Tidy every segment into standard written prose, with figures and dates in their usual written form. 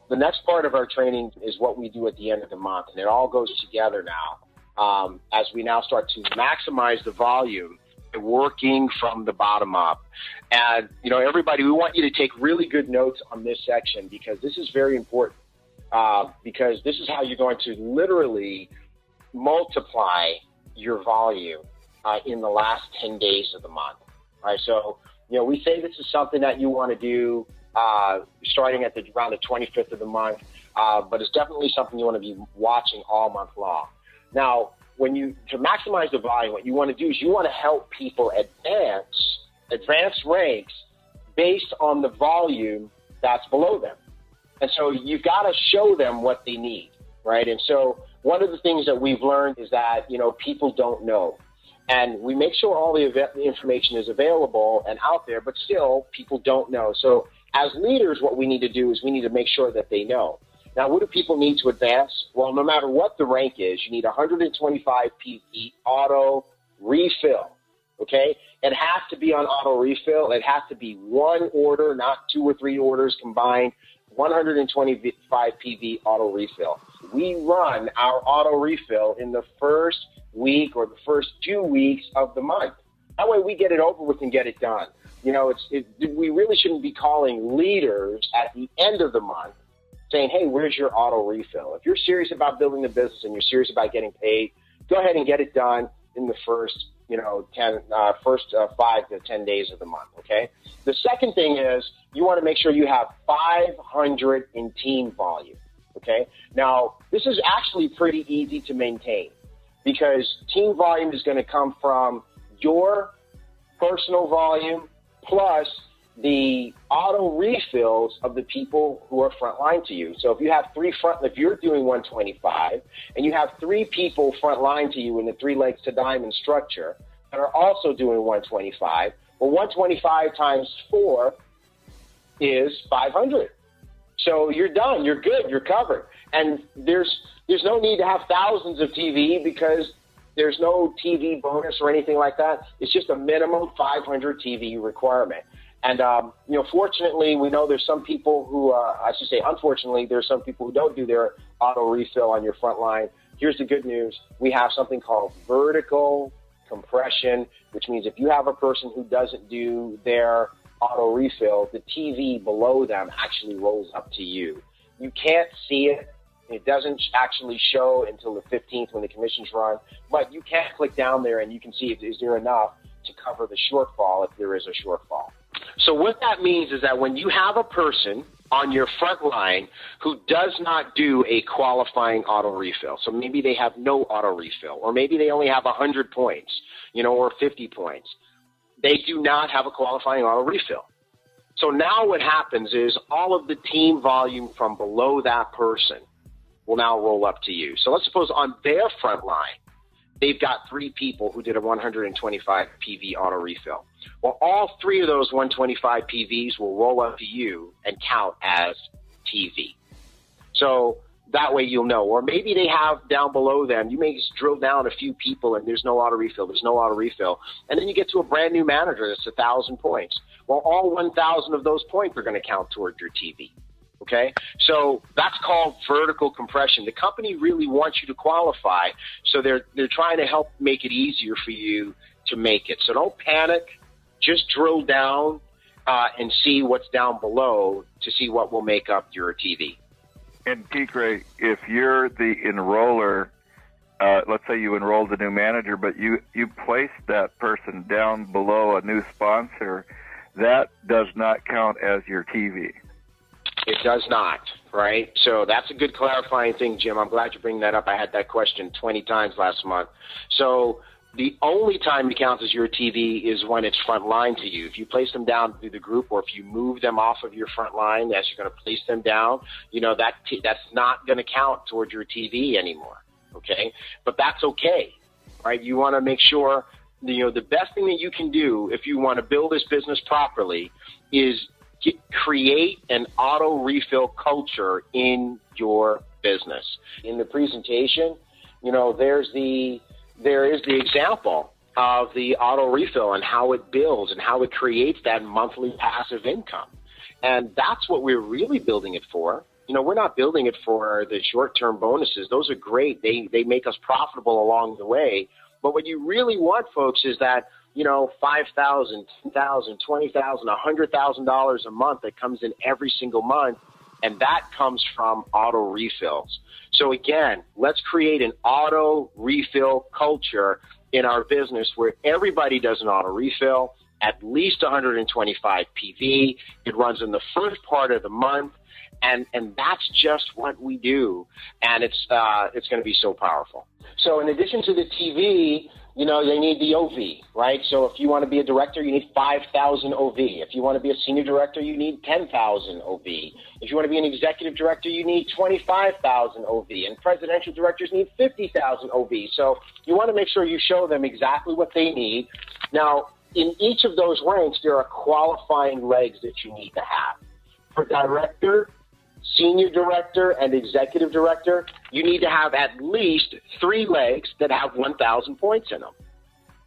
the next part of our training is what we do at the end of the month, and it all goes together now as we now start to maximize the volume, working from the bottom up. And, everybody, we want you to take really good notes on this section because this is very important because this is how you're going to literally multiply your volume in the last 10 days of the month. All right, so, we say this is something that you want to do starting at around the 25th of the month, but it's definitely something you want to be watching all month long. Now, to maximize the volume, what you want to do is you want to help people advance ranks based on the volume that's below them. And so you've got to show them what they need, right? And so one of the things that we've learned is that, people don't know. And we make sure all the information is available and out there, but still people don't know. So as leaders, what we need to do is we need to make sure that they know. Now, what do people need to advance? Well, no matter what the rank is, you need 125 PV auto refill, okay? It has to be on auto refill. It has to be one order, not 2 or 3 orders combined, 125 PV auto refill. We run our auto refill in the first week or the first 2 weeks of the month. That way we get it over with and get it done. We really shouldn't be calling leaders at the end of the month saying, hey, where's your auto refill? If you're serious about building the business and you're serious about getting paid, go ahead and get it done in the first 5 to 10 days of the month, okay? The second thing is you want to make sure you have 500 in team volume, okay? Now, this is actually pretty easy to maintain because team volume is going to come from your personal volume plus the auto refills of the people who are frontline to you. So if you have if you're doing 125 and you have 3 people frontline to you in the 3 legs to diamond structure that are also doing 125, well, 125 times 4 is 500. So you're done. You're good. You're covered. And there's no need to have thousands of TV because there's no TV bonus or anything like that. It's just a minimum 500 TV requirement. And, fortunately, we know there's some people who, unfortunately, there's some people who don't do their auto refill on your front line. Here's the good news. We have something called vertical compression, which means if you have a person who doesn't do their auto refill, the TV below them actually rolls up to you. You can't see it. It doesn't actually show until the 15th when the commissions run, but you can click down there and you can see is there enough to cover the shortfall if there is a shortfall. So what that means is that when you have a person on your front line who does not do a qualifying auto refill, so maybe they have no auto refill, or maybe they only have 100 points, or 50 points, they do not have a qualifying auto refill. So now what happens is all of the team volume from below that person will now roll up to you. So let's suppose on their front line, they've got 3 people who did a 125 PV auto refill. Well, all 3 of those 125 PVs will roll up to you and count as TV. So that way you'll know. Or maybe they have down below them, you may just drill down a few people and there's no auto refill, and then you get to a brand new manager that's 1,000 points. Well, all 1,000 of those points are going to count toward your TV. Okay, so that's called vertical compression. The company really wants you to qualify, so they're trying to help make it easier for you to make it. So don't panic. Just drill down and see what's down below to see what will make up your TV. And Kikre, if you're the enroller, let's say you enrolled a new manager, but you placed that person down below a new sponsor, that does not count as your TV. It does not, right? So that's a good clarifying thing, Jim. I'm glad you bring that up. I had that question 20 times last month. So the only time it counts as your TV is when it's front line to you. If you place them down through the group, or if you move them off of your front line as you're going to place them down, that's not going to count towards your TV anymore, okay? But that's okay, right? You want to make sure, the best thing that you can do if you want to build this business properly is create an auto refill culture in your business. In the presentation, there is the example of the auto refill and how it builds and how it creates that monthly passive income. And that's what we're really building it for. we're not building it for the short-term bonuses. Those are great. They make us profitable along the way. But what you really want, folks, is that, $5,000, $10,000, $20,000, $100,000 a month that comes in every single month, and that comes from auto refills. So again, let's create an auto refill culture in our business where everybody does an auto refill, at least 125 PV. It runs in the first part of the month, and that's just what we do, and it's going to be so powerful. So in addition to the TV, they need the OV, right? So if you want to be a director, you need 5,000 OV. If you want to be a senior director, you need 10,000 OV. If you want to be an executive director, you need 25,000 OV. And presidential directors need 50,000 OV. So you want to make sure you show them exactly what they need. Now, in each of those ranks, there are qualifying legs that you need to have. For director, senior director, and executive director, you need to have at least 3 legs that have 1,000 points in them,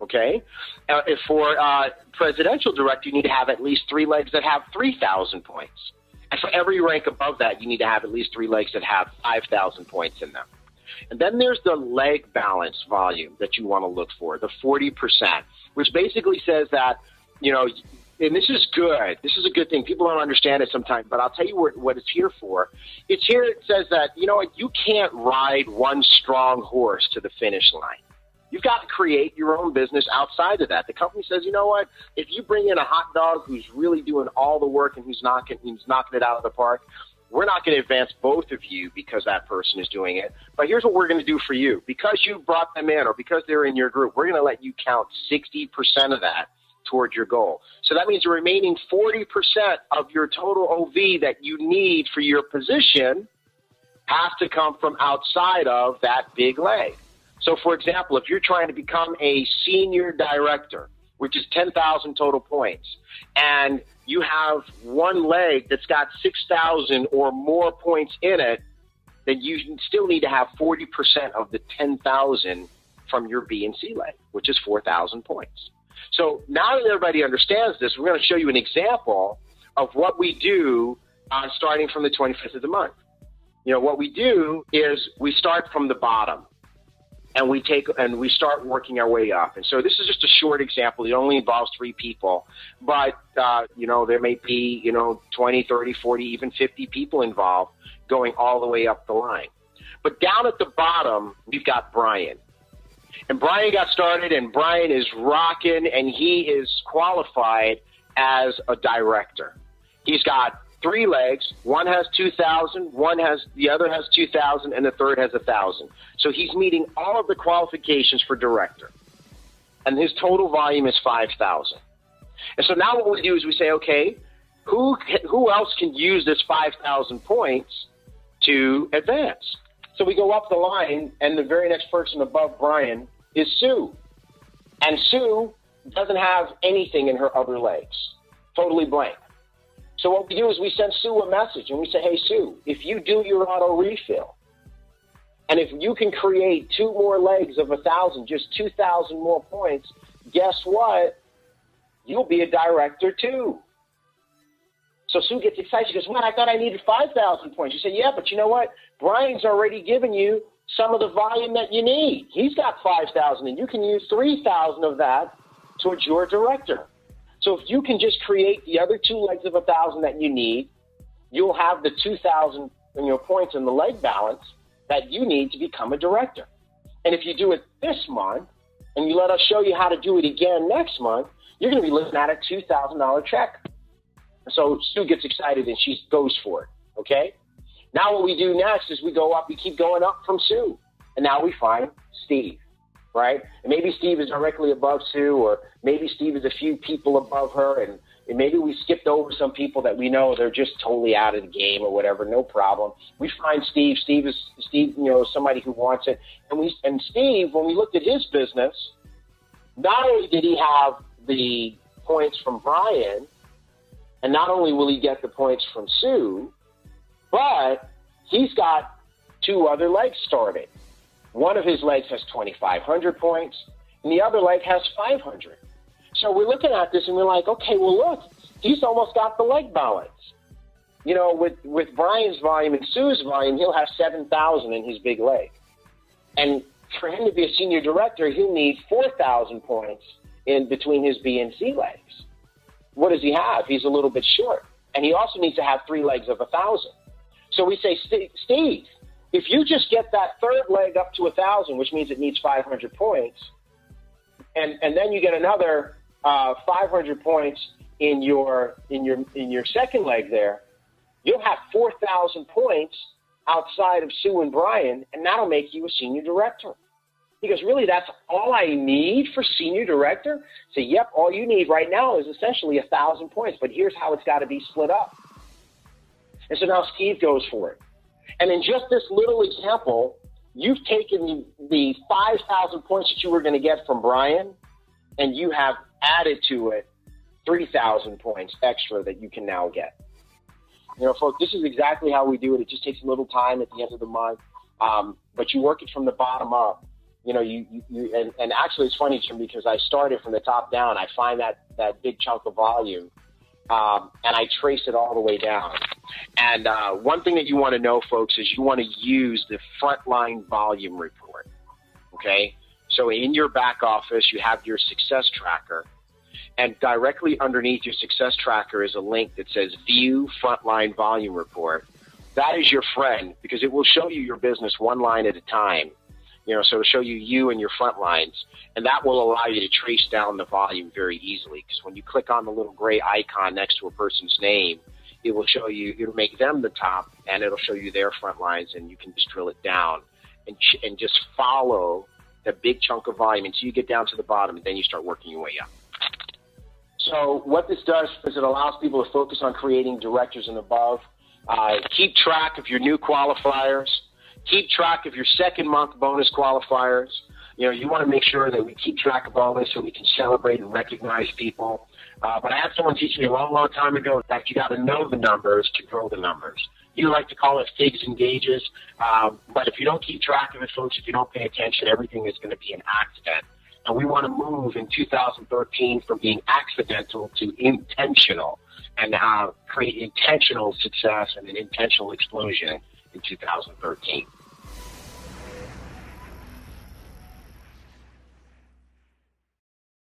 okay? If for presidential director, you need to have at least 3 legs that have 3,000 points. And for every rank above that, you need to have at least 3 legs that have 5,000 points in them. And then there's the leg balance volume that you want to look for, the 40%, which basically says that, and this is good. This is a good thing. People don't understand it sometimes, but I'll tell you what it's here for. It says that, you can't ride one strong horse to the finish line. You've got to create your own business outside of that. The company says, you know what? If you bring in a hot dog who's really doing all the work and who's knocking it out of the park, we're not going to advance both of you because that person is doing it. But here's what we're going to do for you. Because you brought them in or because they're in your group, we're going to let you count 60% of that towards your goal. So that means the remaining 40% of your total OV that you need for your position has to come from outside of that big leg. So, for example, if you're trying to become a senior director, which is 10,000 total points, and you have one leg that's got 6,000 or more points in it, then you still need to have 40% of the 10,000 from your B and C leg, which is 4,000 points. So now that everybody understands this, we're going to show you an example of what we do starting from the 25th of the month. What we do is we start from the bottom and we start working our way up. And so this is just a short example. It only involves 3 people, but there may be 20, 30, 40, even 50 people involved going all the way up the line. But down at the bottom, we've got Brian. And Brian got started, and Brian is rocking, and he is qualified as a director. He's got 3 legs. One has 2,000, the other has 2,000, and the third has 1,000. So he's meeting all of the qualifications for director. And his total volume is 5,000. And so now what we do is we say, okay, who else can use this 5,000 points to advance? So we go up the line, and the very next person above Brian is Sue. And Sue doesn't have anything in her other legs, totally blank. So what we do is we send Sue a message, and we say, hey, Sue, if you do your auto refill, and if you can create 2 more legs of 1,000, just 2,000 more points, guess what? You'll be a director too. So Sue gets excited. She goes, I thought I needed 5,000 points. You say, yeah, but you know what? Brian's already given you some of the volume that you need. He's got 5,000, and you can use 3,000 of that towards your director. So if you can just create the other 2 legs of 1,000 that you need, you'll have the 2,000 points in the leg balance that you need to become a director. And if you do it this month, and you let us show you how to do it again next month, you're going to be looking at a $2,000 check. So Sue gets excited and she goes for it, okay? Now what we do next is we go up, we keep going up from Sue. And now we find Steve, right? And maybe Steve is directly above Sue, or maybe Steve is a few people above her, and maybe we skipped over some people that we know they're just totally out of the game or whatever, no problem. We find Steve. Steve, somebody who wants it. And Steve, when we looked at his business, not only did he have the points from Brian, and not only will he get the points from Sue, but he's got 2 other legs started. One of his legs has 2,500 points, and the other leg has 500. So we're looking at this, and we're like, okay, well, look, he's almost got the leg balance. you know, with Brian's volume and Sue's volume, he'll have 7,000 in his big leg. And for him to be a senior director, he'll need 4,000 points in between his B and C legs. What does he have? He's a little bit short. And he also needs to have 3 legs of 1,000. So we say, Steve, if you just get that third leg up to 1,000, which means it needs 500 points, and then you get another 500 points in your second leg there, you'll have 4,000 points outside of Sue and Brian, and that'll make you a senior director. Because really, that's all I need for senior director? So, yep, all you need right now is essentially 1,000 points, but here's how it's got to be split up. And so now Steve goes for it. And in just this little example, you've taken the 5,000 points that you were going to get from Brian, and you have added to it 3,000 points extra that you can now get. You know, folks, this is exactly how we do it. It just takes a little time at the end of the month, but you work it from the bottom up. You know, and actually it's funny, Jim, because I started from the top down. I find that big chunk of volume, and I trace it all the way down. And one thing that you want to know, folks, is you want to use the frontline volume report, okay? So in your back office, you have your success tracker, and directly underneath your success tracker is a link that says View Frontline Volume Report. That is your friend, because it will show you your business one line at a time. You know, so it'll show you and your front lines, and that will allow you to trace down the volume very easily, because when you click on the little gray icon next to a person's name, it will show you, it'll make them the top, and it'll show you their front lines, and you can just drill it down and just follow the big chunk of volume until you get down to the bottom, and then you start working your way up. So what this does is it allows people to focus on creating directors and above, keep track of your new qualifiers, keep track of your second month bonus qualifiers. You know, you want to make sure that we keep track of all this so we can celebrate and recognize people. But I had someone teach me a long, long time ago that you got to know the numbers to grow the numbers. You like to call it figs and gauges, but if you don't keep track of it, folks, if you don't pay attention, everything is going to be an accident. And we want to move in 2013 from being accidental to intentional, and create intentional success and an intentional explosion in 2013.